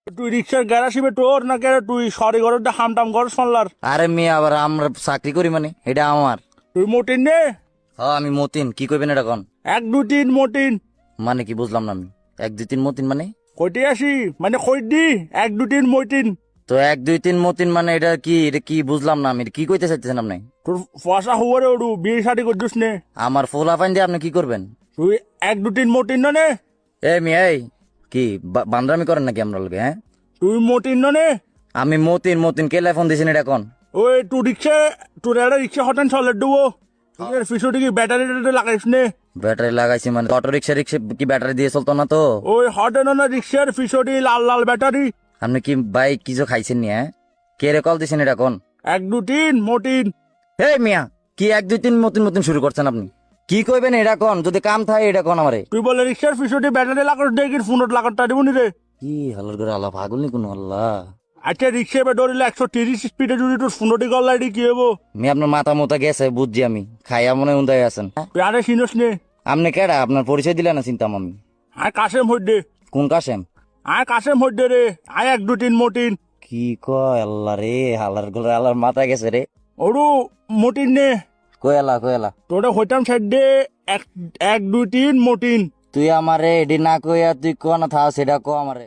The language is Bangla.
তুই রিক্সার গ্যারাসিবে তোর না কেন তুই সরি ঘর হামটাম ঘর শুনলার আরে মেয়ে আবার আমরা চাকরি করি মানে এটা আমার। তুই মতিন নে আমি মতিন, কি কইবেন এটা কোন? 1 2 3 মতিন মানে কি বুঝলাম না আমি। 1 2 3 মতিন মানে? কইতে আসি মানে কই দি 1 2 3 মতিন। তো 1 2 3 মতিন মানে এটা কি বুঝলাম না আমি। এটা কি কইতে চাইতেছেন আপনি? তোর ফসা হুয়ারে ওডু বিয়ে শাড়ি করছিস নে আমার ফুল আফাইন দিয়ে আপনি কি করবেন? তুই 1 2 3 মতিন না নে এ মেয়ে এই কি বান্দরামি করেন নাকি আমরা লগে? হ্যাঁ তুই মতিন না নে আমি মতিন। মতিন কে ফোন দিছেন এটা কোন? ওই তুই রিক্সা তোর একটা রিক্সা হঠাৎ চলে দেবো তোর ফিসোটি কি ব্যাটারি লাগাইস নে ব্যাটারি লাগাইছি মানে অটো রিক্সা কি ব্যাটারি দিয়ে চলতো না তো? ওই হঠাৎ না রিক্সার ফিসোটি লাল লাল ব্যাটারি। আপনি কি বাইক কিছু খাইছেন নি? হ্যাঁ কে রে কল দিছেন এটা কোন? 1 2 3 মতিন। হে মিয়া কি 1 2 3 মতিন মতিন শুরু করছেন আপনি? কি কইবেন এটা কোন? যদি কাম থাকে এটা কোন আমারে। তুই বলে রিক্সার ফিসোটি ব্যাটারি লাগাস দেখি ফোনত লাগাটা দিব নি রে। কি হালার করে আল্লাহ পাগল নি কোন আল্লাহ। আচ্ছা রিক্সা এবার ধরিলে 130 স্পিডে যদি তোর ফোনটি গল্লাইডি কি হবো? মি আপনার মাথা মোতা গেছে বুঝছি আমি। খাইয়া মনে উন্দাই আছেন। তুই আরে চিনস নে আপনি কেডা? আপনার পরিচয় দিলেন না চিন্তাম আমি। আয় কাশেম হইডে কোন কাশেম? আয় কাশেম হইডে রে আয় 1 2 3 মতিন। কি কয় আল্লাহ রে, হালার করে আল্লাহর মাথা গেছে রে। ওরু মতিন নে কয়লা তোরে হইতাম সাইড দে 1 2 3 মতিন। তুই আমারে এডি না কইয়া তুই কোন থা সেটা কো আমারে।